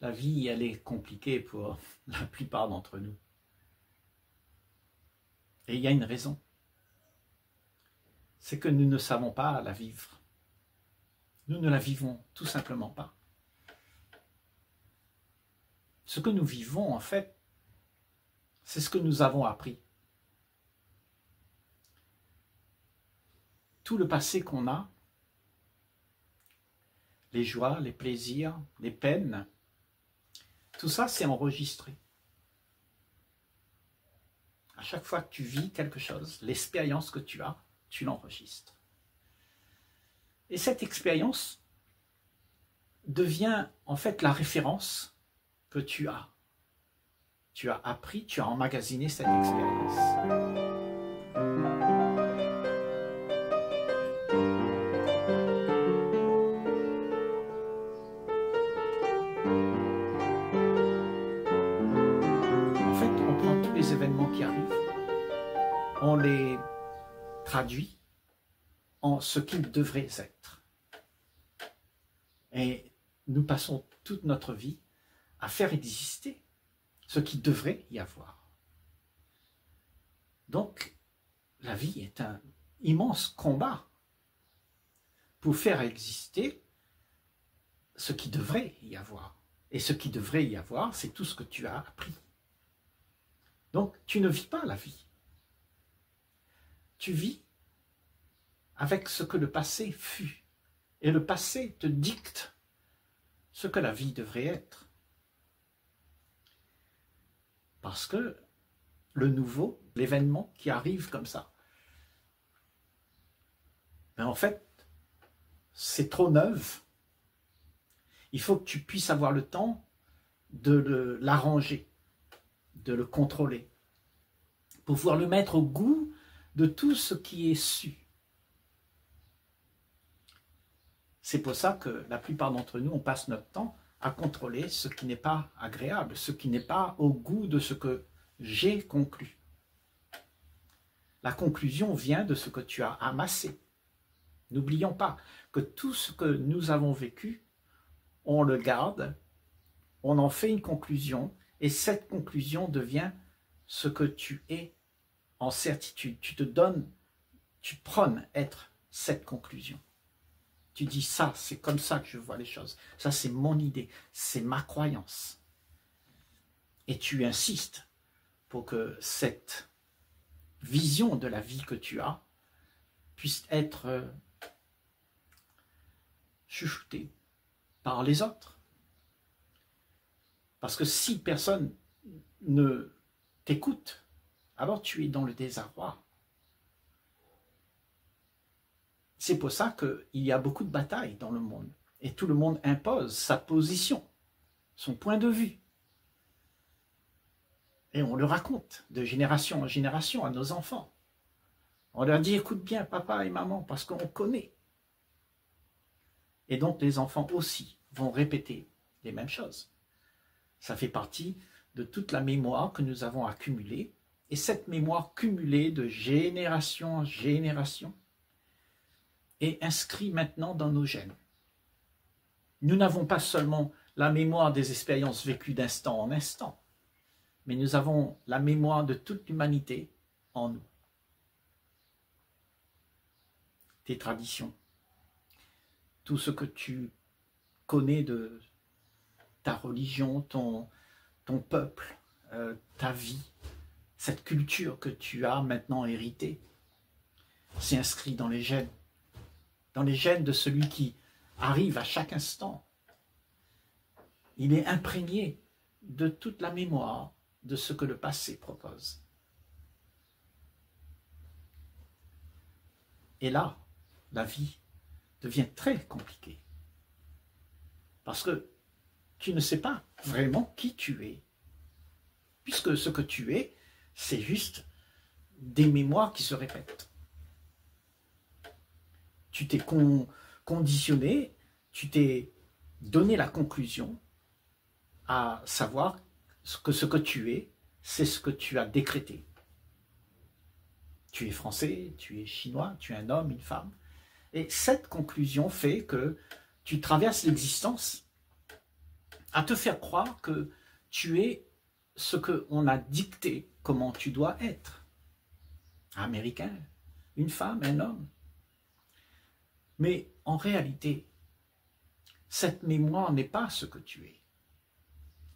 la vie, elle est compliquée pour la plupart d'entre nous. Et il y a une raison. C'est que nous ne savons pas la vivre. Nous ne la vivons tout simplement pas. Ce que nous vivons, en fait, c'est ce que nous avons appris. Tout le passé qu'on a, les joies, les plaisirs, les peines, tout ça, c'est enregistré. À chaque fois que tu vis quelque chose, l'expérience que tu as, tu l'enregistres. Et cette expérience devient en fait la référence que tu as. Tu as appris, tu as emmagasiné cette expérience. Événements qui arrivent, on les traduit en ce qu'ils devraient être. Et nous passons toute notre vie à faire exister ce qui devrait y avoir. Donc, la vie est un immense combat pour faire exister ce qui devrait y avoir. Et ce qui devrait y avoir, c'est tout ce que tu as appris. Donc, tu ne vis pas la vie. Tu vis avec ce que le passé fut. Et le passé te dicte ce que la vie devrait être. Parce que le nouveau, l'événement qui arrive comme ça, ben en fait, c'est trop neuf. Il faut que tu puisses avoir le temps de l'arranger, de le contrôler, pour pouvoir le mettre au goût de tout ce qui est su. C'est pour ça que la plupart d'entre nous, on passe notre temps à contrôler ce qui n'est pas agréable, ce qui n'est pas au goût de ce que j'ai conclu. La conclusion vient de ce que tu as amassé. N'oublions pas que tout ce que nous avons vécu, on le garde, on en fait une conclusion, et cette conclusion devient ce que tu es en certitude. Tu te donnes, tu prônes être cette conclusion. Tu dis ça, c'est comme ça que je vois les choses. Ça, c'est mon idée, c'est ma croyance. Et tu insistes pour que cette vision de la vie que tu as puisse être chuchotée par les autres. Parce que si personne ne t'écoute, alors tu es dans le désarroi. C'est pour ça qu'il y a beaucoup de batailles dans le monde. Et tout le monde impose sa position, son point de vue. Et on le raconte de génération en génération à nos enfants. On leur dit, écoute bien papa et maman, parce qu'on connaît. Et donc les enfants aussi vont répéter les mêmes choses. Ça fait partie de toute la mémoire que nous avons accumulée. Et cette mémoire cumulée de génération en génération est inscrite maintenant dans nos gènes. Nous n'avons pas seulement la mémoire des expériences vécues d'instant en instant, mais nous avons la mémoire de toute l'humanité en nous. Tes traditions, tout ce que tu connais de ta religion, ton peuple, ta vie, cette culture que tu as maintenant héritée, c'est inscrit dans les gènes de celui qui arrive à chaque instant. Il est imprégné de toute la mémoire de ce que le passé propose. Et là, la vie devient très compliquée. Parce que tu ne sais pas vraiment qui tu es. Puisque ce que tu es, c'est juste des mémoires qui se répètent. Tu t'es conditionné, tu t'es donné la conclusion à savoir que ce que tu es, c'est ce que tu as décrété. Tu es français, tu es chinois, tu es un homme, une femme. Et cette conclusion fait que tu traverses l'existence à te faire croire que tu es ce qu'on a dicté comment tu dois être. Américain, une femme, un homme. Mais en réalité, cette mémoire n'est pas ce que tu es.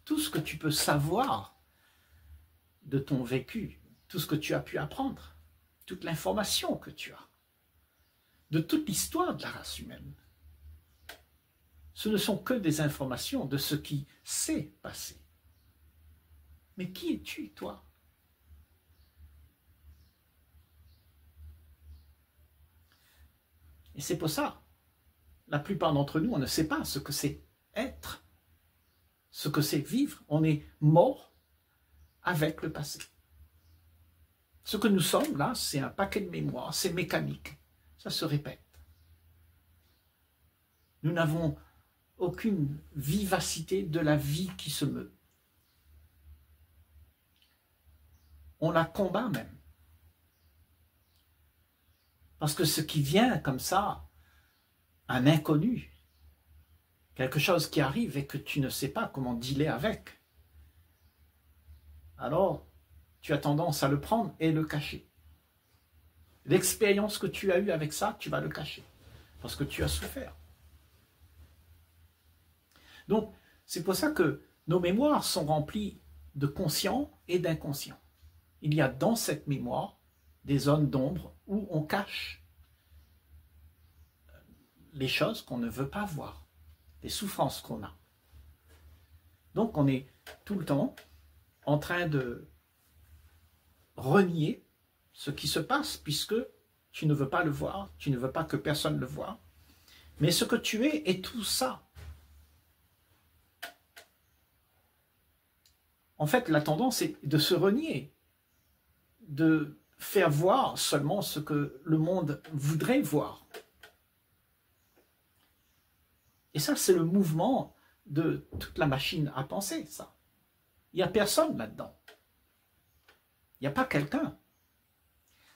Tout ce que tu peux savoir de ton vécu, tout ce que tu as pu apprendre, toute l'information que tu as, de toute l'histoire de la race humaine, ce ne sont que des informations de ce qui s'est passé. Mais qui es-tu, toi? Et c'est pour ça, la plupart d'entre nous, on ne sait pas ce que c'est être, ce que c'est vivre. On est mort avec le passé. Ce que nous sommes là, c'est un paquet de mémoire, c'est mécanique, ça se répète. Nous n'avons aucune vivacité de la vie qui se meut. On la combat même. Parce que ce qui vient comme ça, un inconnu, quelque chose qui arrive et que tu ne sais pas comment dealer avec, alors tu as tendance à le prendre et le cacher. L'expérience que tu as eue avec ça, tu vas le cacher, parce que tu as souffert. Donc, c'est pour ça que nos mémoires sont remplies de conscient et d'inconscient. Il y a dans cette mémoire des zones d'ombre où on cache les choses qu'on ne veut pas voir, les souffrances qu'on a. Donc, on est tout le temps en train de renier ce qui se passe, puisque tu ne veux pas le voir, tu ne veux pas que personne le voie. Mais ce que tu es est tout ça. En fait, la tendance est de se renier, de faire voir seulement ce que le monde voudrait voir. Et ça, c'est le mouvement de toute la machine à penser, ça. Il n'y a personne là-dedans. Il n'y a pas quelqu'un.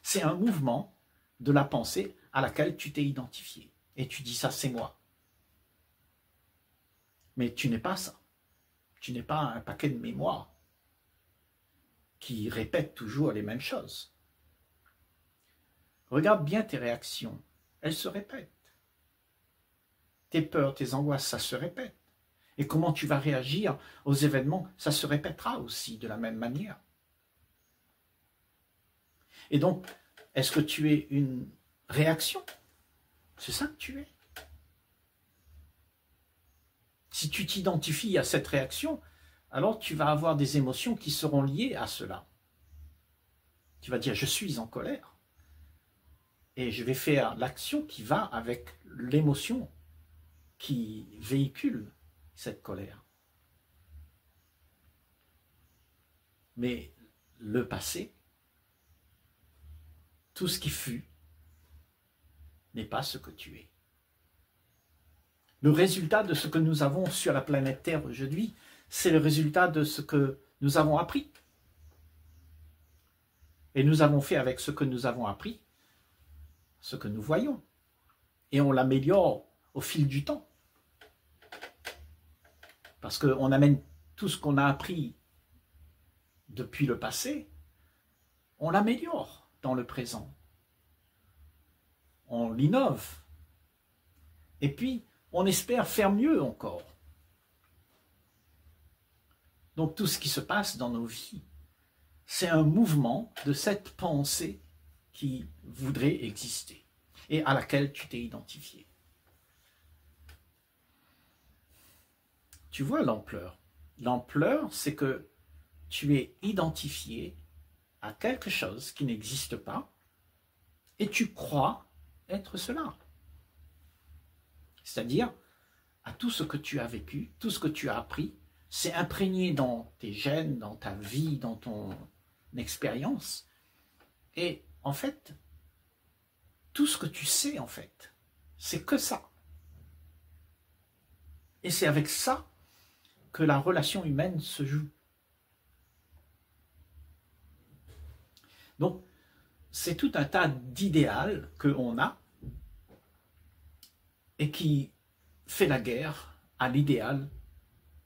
C'est un mouvement de la pensée à laquelle tu t'es identifié. Et tu dis, ça, c'est moi. Mais tu n'es pas ça. Tu n'es pas un paquet de mémoire qui répète toujours les mêmes choses. Regarde bien tes réactions. Elles se répètent. Tes peurs, tes angoisses, ça se répète. Et comment tu vas réagir aux événements, ça se répétera aussi de la même manière. Et donc, est-ce que tu es une réaction? C'est ça que tu es. Si tu t'identifies à cette réaction, alors tu vas avoir des émotions qui seront liées à cela. Tu vas dire, je suis en colère. Et je vais faire l'action qui va avec l'émotion qui véhicule cette colère. Mais le passé, tout ce qui fut, n'est pas ce que tu es. Le résultat de ce que nous avons sur la planète Terre aujourd'hui, c'est le résultat de ce que nous avons appris. Et nous avons fait avec ce que nous avons appris, ce que nous voyons. Et on l'améliore au fil du temps. Parce qu'on amène tout ce qu'on a appris depuis le passé, on l'améliore dans le présent. On l'innove. Et puis, on espère faire mieux encore. Donc tout ce qui se passe dans nos vies, c'est un mouvement de cette pensée qui voudrait exister et à laquelle tu t'es identifié. Tu vois l'ampleur. L'ampleur, c'est que tu es identifié à quelque chose qui n'existe pas et tu crois être cela. C'est-à-dire à tout ce que tu as vécu, tout ce que tu as appris, c'est imprégné dans tes gènes, dans ta vie, dans ton expérience. Et en fait, tout ce que tu sais, en fait, c'est que ça. Et c'est avec ça que la relation humaine se joue. Donc, c'est tout un tas d'idéal qu'on a et qui fait la guerre à l'idéal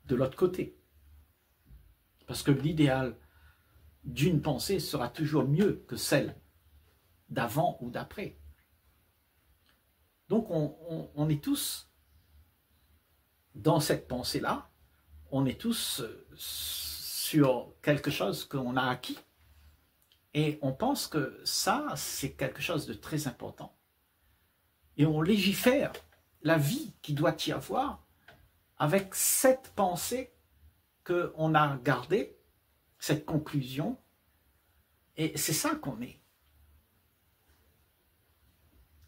de l'autre côté. Parce que l'idéal d'une pensée sera toujours mieux que celle d'avant ou d'après. Donc on est tous dans cette pensée-là, on est tous sur quelque chose qu'on a acquis. Et on pense que ça, c'est quelque chose de très important. Et on légifère la vie qui doit y avoir avec cette pensée qu'on a gardée, cette conclusion. Et c'est ça qu'on est.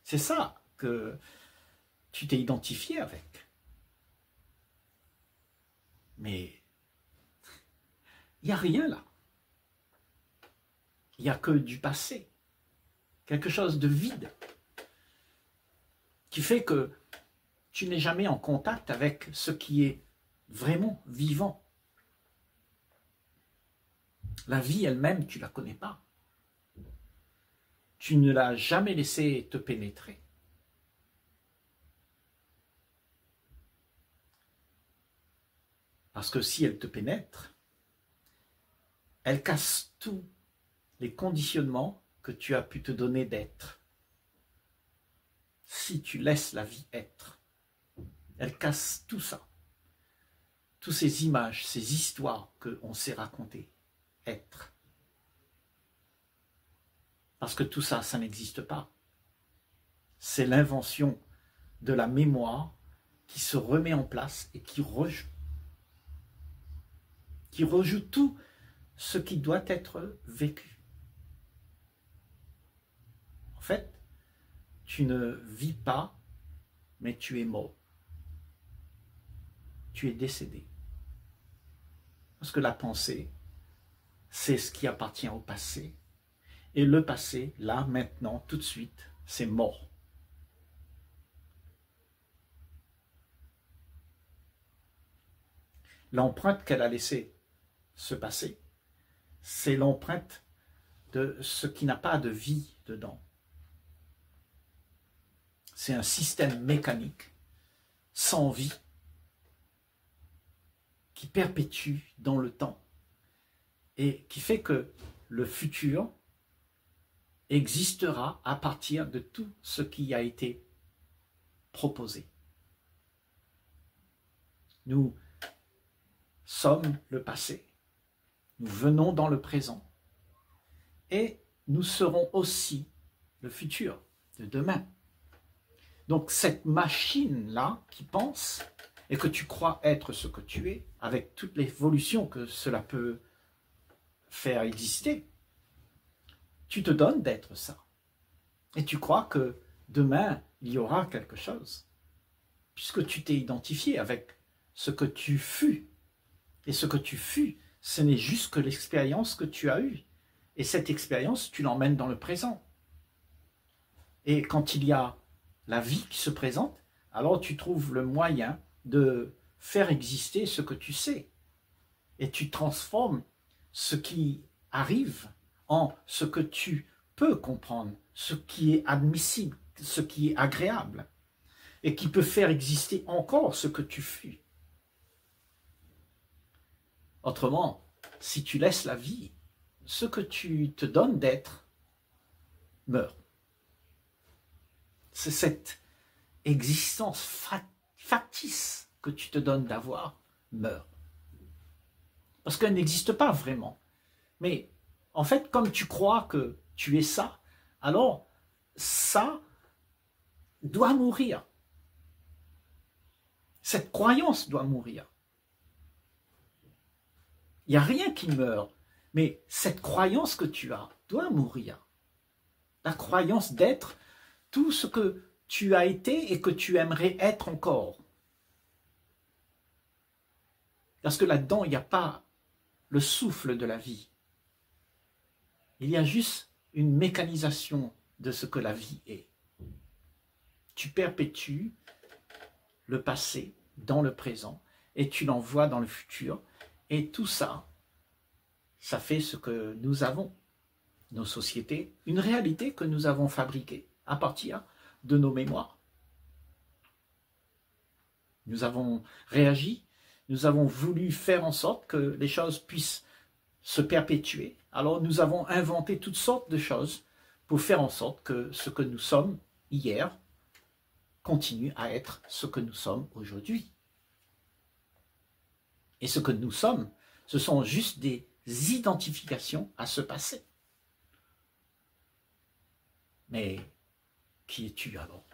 C'est ça que tu t'es identifié avec. Mais il n'y a rien là. Il n'y a que du passé. Quelque chose de vide. Qui fait que tu n'es jamais en contact avec ce qui est vraiment vivant. La vie elle-même, tu ne la connais pas. Tu ne l'as jamais laissée te pénétrer. Parce que si elle te pénètre, elle casse tous les conditionnements que tu as pu te donner d'être. Si tu laisses la vie être, elle casse tout ça. Toutes ces images, ces histoires qu'on s'est racontées, être. Parce que tout ça, ça n'existe pas. C'est l'invention de la mémoire qui se remet en place et qui rejoue tout ce qui doit être vécu. En fait, tu ne vis pas, mais tu es mort. Tu es décédé. Parce que la pensée, c'est ce qui appartient au passé. Et le passé, là, maintenant, tout de suite, c'est mort. L'empreinte qu'elle a laissée se passer, c'est l'empreinte de ce qui n'a pas de vie dedans. C'est un système mécanique, sans vie, qui perpétue dans le temps et qui fait que le futur existera à partir de tout ce qui a été proposé. Nous sommes le passé, nous venons dans le présent et nous serons aussi le futur de demain. Donc cette machine-là qui pense et que tu crois être ce que tu es, avec toute l'évolution que cela peut faire exister, tu te donnes d'être ça. Et tu crois que demain, il y aura quelque chose, puisque tu t'es identifié avec ce que tu fus. Et ce que tu fus, ce n'est juste que l'expérience que tu as eue. Et cette expérience, tu l'emmènes dans le présent. Et quand il y a la vie qui se présente, alors tu trouves le moyen de faire exister ce que tu sais. Et tu transformes ce qui arrive en ce que tu peux comprendre, ce qui est admissible, ce qui est agréable, et qui peut faire exister encore ce que tu fus. Autrement, si tu laisses la vie, ce que tu te donnes d'être meurt. C'est cette existence factice que tu te donnes d'avoir meurt. Parce qu'elle n'existe pas vraiment. Mais en fait, comme tu crois que tu es ça, alors ça doit mourir. Cette croyance doit mourir. Il n'y a rien qui meurt, mais cette croyance que tu as doit mourir. La croyance d'être tout ce que tu as été et que tu aimerais être encore. Parce que là-dedans, il n'y a pas le souffle de la vie. Il y a juste une mécanisation de ce que la vie est. Tu perpétues le passé dans le présent et tu l'envoies dans le futur. Et tout ça, ça fait ce que nous avons, nos sociétés, une réalité que nous avons fabriquée à partir de nos mémoires. Nous avons réagi nous avons voulu faire en sorte que les choses puissent se perpétuer. Alors nous avons inventé toutes sortes de choses pour faire en sorte que ce que nous sommes hier continue à être ce que nous sommes aujourd'hui. Et ce que nous sommes, ce sont juste des identifications à ce passé. Mais qui es-tu alors?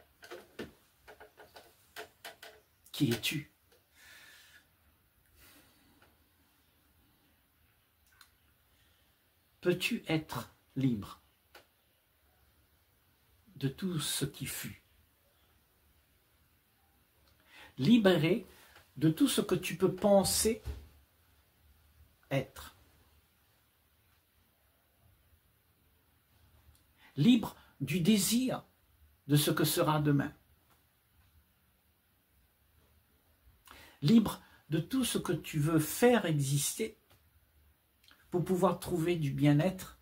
Qui es-tu? Peux-tu être libre de tout ce qui fut? Libéré de tout ce que tu peux penser être. Libre du désir de ce que sera demain. Libre de tout ce que tu veux faire exister pour pouvoir trouver du bien-être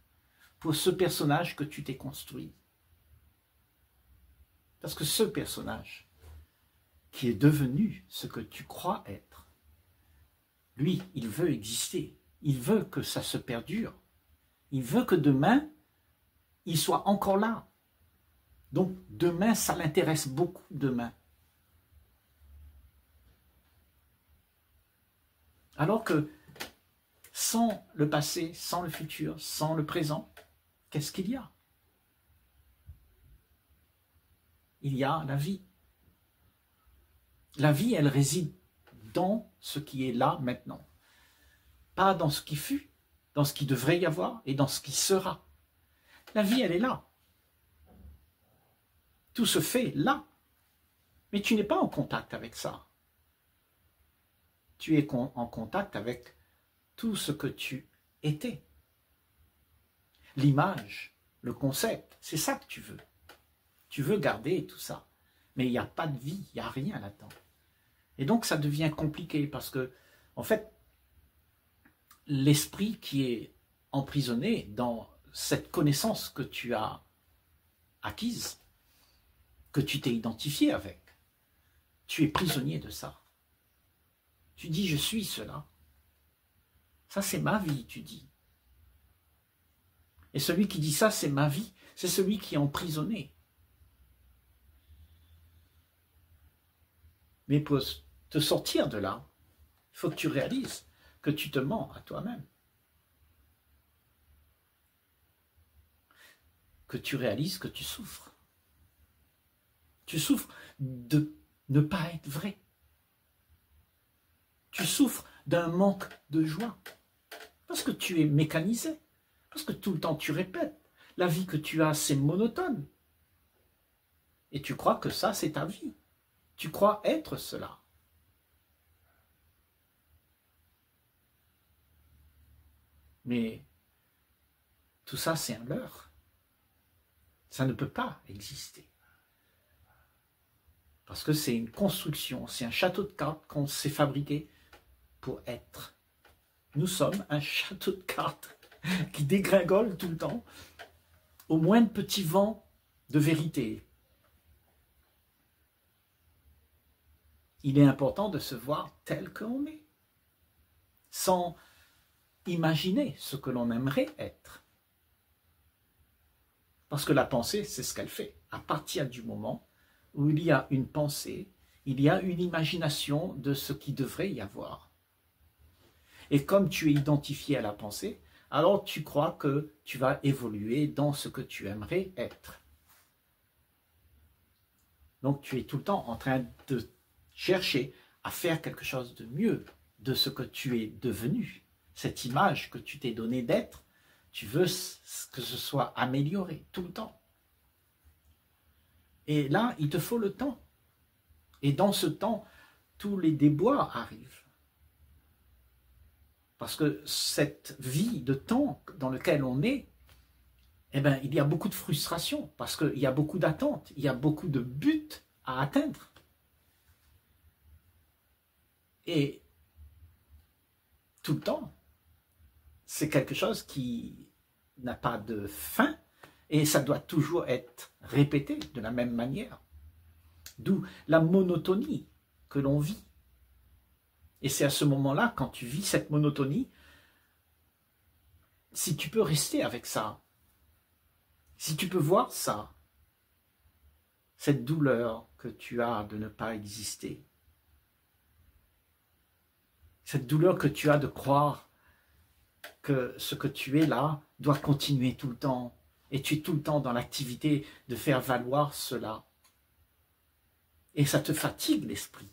pour ce personnage que tu t'es construit. Parce que ce personnage qui est devenu ce que tu crois être, lui, il veut exister. Il veut que ça se perdure. Il veut que demain, il soit encore là. Donc demain, ça l'intéresse beaucoup demain. Alors que sans le passé, sans le futur, sans le présent, qu'est-ce qu'il y a? Il y a la vie. La vie, elle réside dans ce qui est là maintenant. Pas dans ce qui fut, dans ce qui devrait y avoir et dans ce qui sera. La vie, elle est là. Tout se fait là. Mais tu n'es pas en contact avec ça. Tu es en contact avec tout ce que tu étais. L'image, le concept, c'est ça que tu veux. Tu veux garder tout ça. Mais il n'y a pas de vie, il n'y a rien là-dedans. Et donc ça devient compliqué parce que, en fait, l'esprit qui est emprisonné dans cette connaissance que tu as acquise, que tu t'es identifié avec, tu es prisonnier de ça. Tu dis, je suis cela. Ça, c'est ma vie, tu dis. Et celui qui dit ça, c'est ma vie, c'est celui qui est emprisonné. Mais pour te sortir de là, il faut que tu réalises que tu te mens à toi-même. Que tu réalises que tu souffres. Tu souffres de ne pas être vrai. Tu souffres d'un manque de joie. Parce que tu es mécanisé. Parce que tout le temps tu répètes. La vie que tu as, c'est monotone. Et tu crois que ça, c'est ta vie. Tu crois être cela. Mais tout ça, c'est un leurre. Ça ne peut pas exister. Parce que c'est une construction, c'est un château de cartes qu'on s'est fabriqué pour être. Nous sommes un château de cartes qui dégringole tout le temps au moindre petit vent de vérité. Il est important de se voir tel qu'on est, sans imaginer ce que l'on aimerait être. Parce que la pensée, c'est ce qu'elle fait. À partir du moment où il y a une pensée, il y a une imagination de ce qui devrait y avoir. Et comme tu es identifié à la pensée, alors tu crois que tu vas évoluer dans ce que tu aimerais être. Donc tu es tout le temps en train de chercher à faire quelque chose de mieux de ce que tu es devenu. Cette image que tu t'es donné d'être, tu veux que ce soit amélioré tout le temps. Et là, il te faut le temps. Et dans ce temps, tous les déboires arrivent. Parce que cette vie de temps dans laquelle on est, eh bien, il y a beaucoup de frustration, parce qu'il y a beaucoup d'attentes, il y a beaucoup de buts à atteindre. Et tout le temps, c'est quelque chose qui n'a pas de fin, et ça doit toujours être répété de la même manière. D'où la monotonie que l'on vit. Et c'est à ce moment-là, quand tu vis cette monotonie, si tu peux rester avec ça, si tu peux voir ça, cette douleur que tu as de ne pas exister, cette douleur que tu as de croire que ce que tu es là doit continuer tout le temps, et tu es tout le temps dans l'activité de faire valoir cela. Et ça te fatigue l'esprit.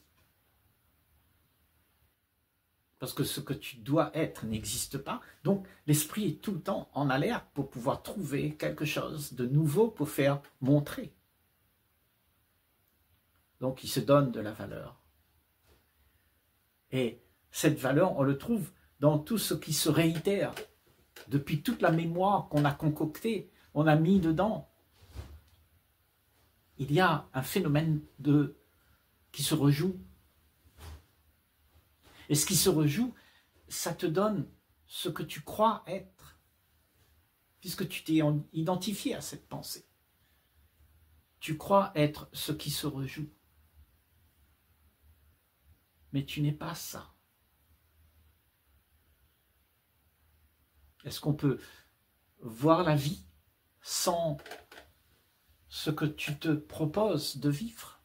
Parce que ce que tu dois être n'existe pas. Donc l'esprit est tout le temps en alerte pour pouvoir trouver quelque chose de nouveau pour faire montrer. Donc il se donne de la valeur. Et cette valeur, on le trouve dans tout ce qui se réitère. Depuis toute la mémoire qu'on a concoctée, on a mis dedans. Il y a un phénomène qui se rejoue. Et ce qui se rejoue, ça te donne ce que tu crois être, puisque tu t'es identifié à cette pensée. Tu crois être ce qui se rejoue. Mais tu n'es pas ça. Est-ce qu'on peut voir la vie sans ce que tu te proposes de vivre?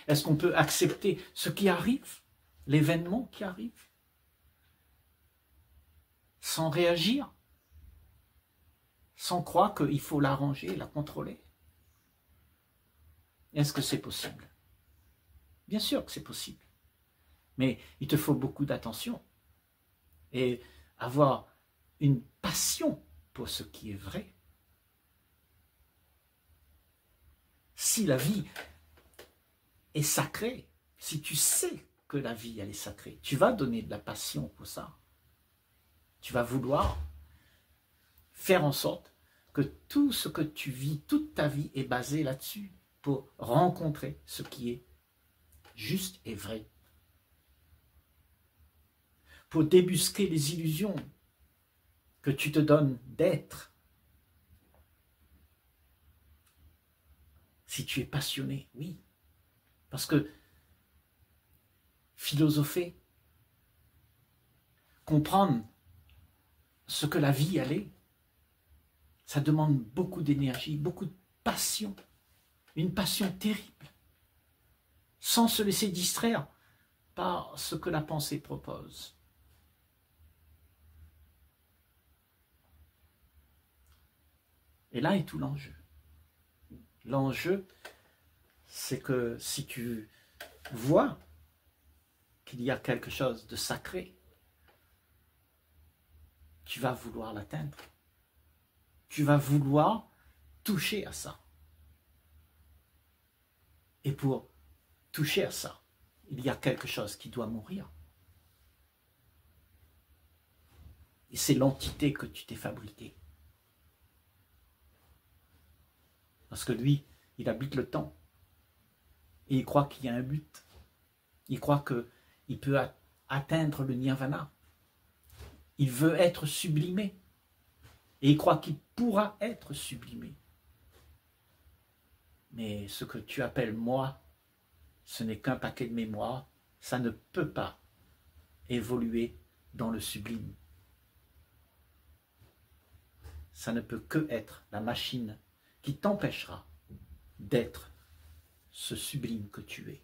Est-ce qu'on peut accepter ce qui arrive, l'événement qui arrive, sans réagir, sans croire qu'il faut l'arranger, la contrôler? Est-ce que c'est possible? Bien sûr que c'est possible. Mais il te faut beaucoup d'attention et avoir une passion pour ce qui est vrai. Si la vie est sacrée, si tu sais que la vie elle est sacrée, tu vas donner de la passion pour ça. Tu vas vouloir faire en sorte que tout ce que tu vis, toute ta vie est basé là-dessus pour rencontrer ce qui est juste et vrai. Pour débusquer les illusions que tu te donnes d'être. Si tu es passionné, oui. Parce que philosopher, comprendre ce que la vie elle est, ça demande beaucoup d'énergie, beaucoup de passion, une passion terrible, sans se laisser distraire par ce que la pensée propose. Et là est tout l'enjeu. L'enjeu, c'est que si tu vois qu'il y a quelque chose de sacré, tu vas vouloir l'atteindre. Tu vas vouloir toucher à ça. Et pour toucher à ça, il y a quelque chose qui doit mourir. Et c'est l'entité que tu t'es fabriquée. Parce que lui, il habite le temps. Et il croit qu'il y a un but. Il croit qu'il peut atteindre le nirvana. Il veut être sublimé. Et il croit qu'il pourra être sublimé. Mais ce que tu appelles moi, ce n'est qu'un paquet de mémoire. Ça ne peut pas évoluer dans le sublime. Ça ne peut que être la machine qui t'empêchera d'être ce sublime que tu es.